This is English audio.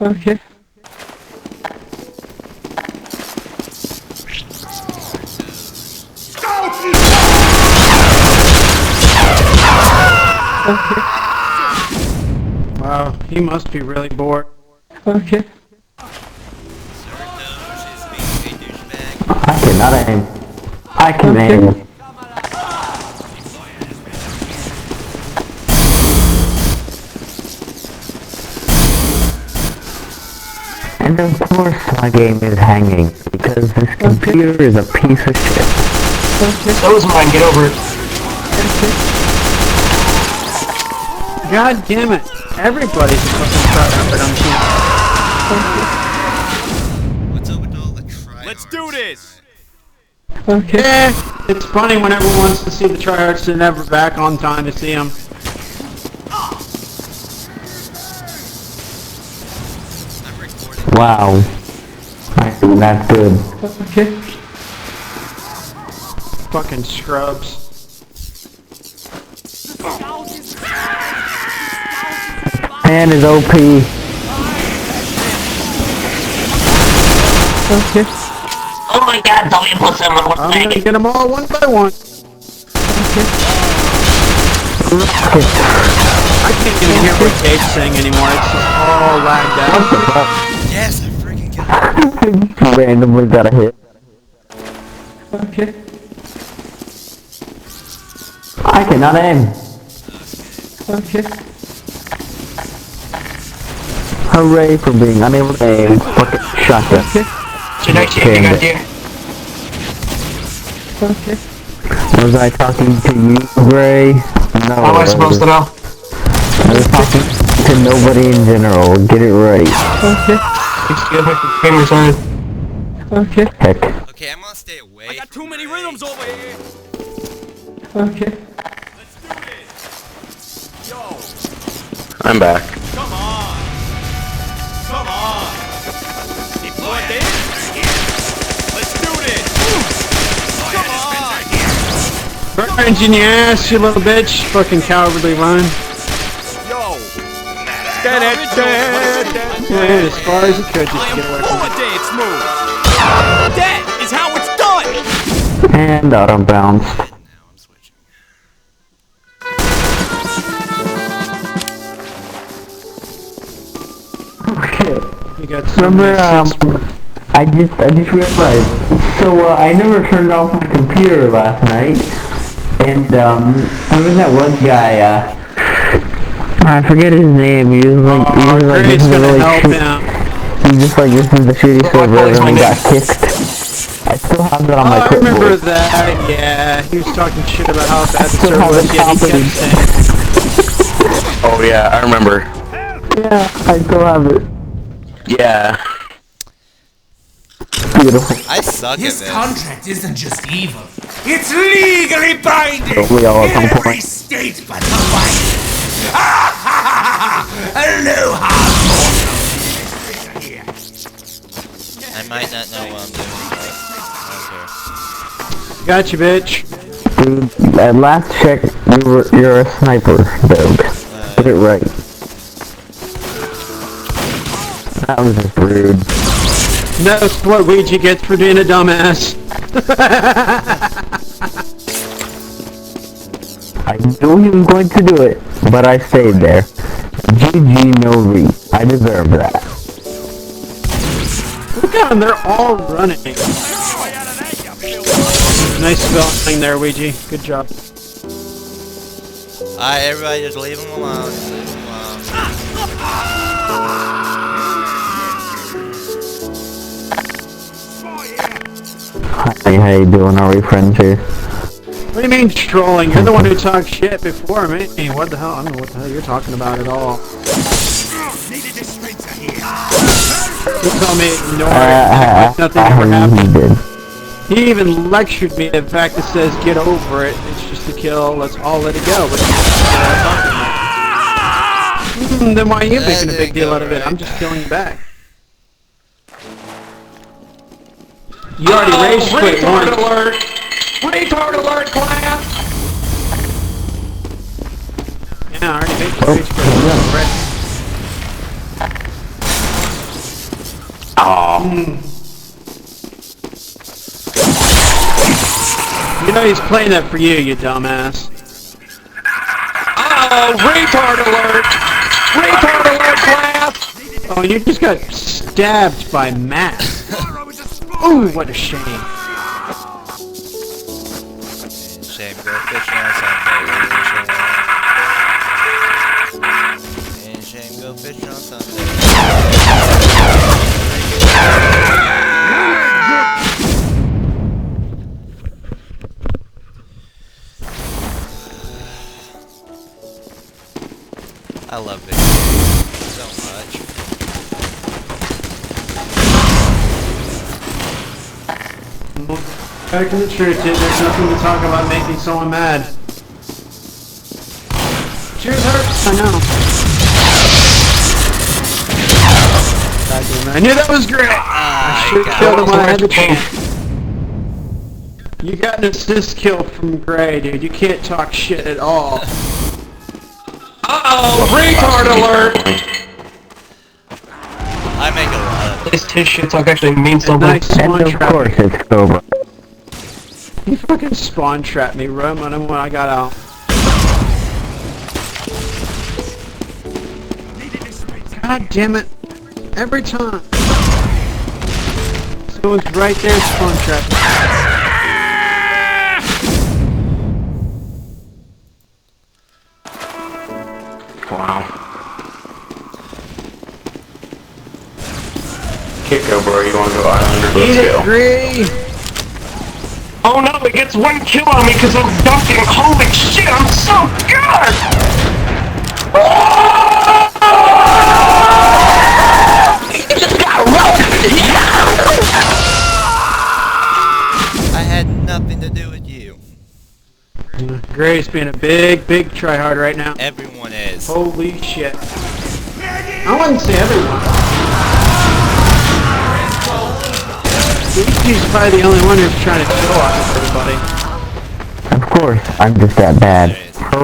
Okay. Okay. Wow, he must be really bored. Okay. I cannot aim. I can aim. And of course my game is hanging, because this computer is a piece of shit. Okay. So is mine, get over it. God damn it. Everybody's a fucking tryhard, but I'm What's up with all the tryhards? Let's do this! okay. Yeah, it's funny when everyone wants to see the tryhards and never back on time to see them. I'm recording. Wow. That's good. Okay. Fucking scrubs. Man is OP. Okay. Oh my god, don't you put someone with I'm gonna me. get them all one by one. Okay. I can't even hear what Dave's saying anymore. It's just all lagged out. Yes, I freaking got it. Randomly got a hit. Okay. I cannot aim. Okay. Hooray for being unable to aim. Fucking shotgun. Okay. Genetic changing idea. Okay. Was I talking to you, Gray? No. How am I supposed to know? I was talking to nobody in general. Get it right. Okay. Excuse me, gamer side. Okay. Heck. Okay, I'm gonna stay away. I got too many rhythms over here! Okay. Let's do this! Yo! I'm back. Come on! Come on! Keep going, Dave! Let's do this! Come on! Burns in your ass, you little bitch. Fucking cowardly run. Yo! Yeah, as far as you could, just I get away am from for it. dance move! That is how it's done! And out of bounds. Now I'm switching. Okay. You got some Remember, I just realized. So, I never turned off my computer last night. And, remember that one guy, I forget his name. He was like, Grace this is gonna really help shoot. him. He was just like, this is the shooty server, and then got kicked. I still have that on my I clipboard. remember that, yeah. He was talking shit about how bad the Still server have was, it yet he copied. kept saying, Oh yeah, I remember. Yeah, I still have it. Yeah. Beautiful. I suck His at this. contract isn't just evil, it's legally binding Don't we all at some in every point? state but Hawaii. Hello, I might not know what I'm doing, but I don't care. gotcha, bitch. Dude, at last check, you're a sniper, dog. Get it right. That was just rude. That's what Ouija gets for being a dumbass. I knew he was going to do it, but I stayed there. GG, no re. I deserve that. Look at them, they're all running. Nice spelling there, Ouija. Good job. Alright, everybody just leave him alone. Just leave him alone. Hey, how you doing? Are we friends here? What do you mean trolling? You're the one who talked shit before me. Hey, what the hell? I don't know what the hell you're talking about at all. You tell me ignore it. Like nothing ever happened. He did. He even lectured me. In fact, it says get over it. It's just a kill. Let's all let it go. But then why are you making a big deal out of it? I'm just killing you back. You already rage quit once. Alert! Retard alert, class! Yeah, I already made you rage quit once. You know he's playing that for you dumbass. Uh-oh, retard alert! Retard alert, class! Oh, you just got stabbed by Matt. Ooh, what a shame. Shame, go fishing on Sunday. And shame, go fishing on Sunday. I love it so much. Back to the truth, dude. There's nothing to talk about making someone mad. Cheers hurts. I know. I knew that was great. I should have killed him when I had the chance. You got an assist kill from Gray, dude. You can't talk shit at all. Uh-oh, retard alert! I make a lot of This shit talk actually means something. Nice spawn And of trap. course it's Cobra. He fucking spawn trapped me right when I got out. God damn it. Every time. Someone's right there spawn trapped. Wow. Kicko, bro. You want to go Islander? Let's go. Agree. Oh no, it gets one kill on me because I'm dunking. Holy shit, I'm so good! I had nothing to do with you. Gray's being a big tryhard right now. Everyone is. Holy shit. I wouldn't say everyone. He's probably the only one who's trying to kill off everybody. Of course, I'm just that bad.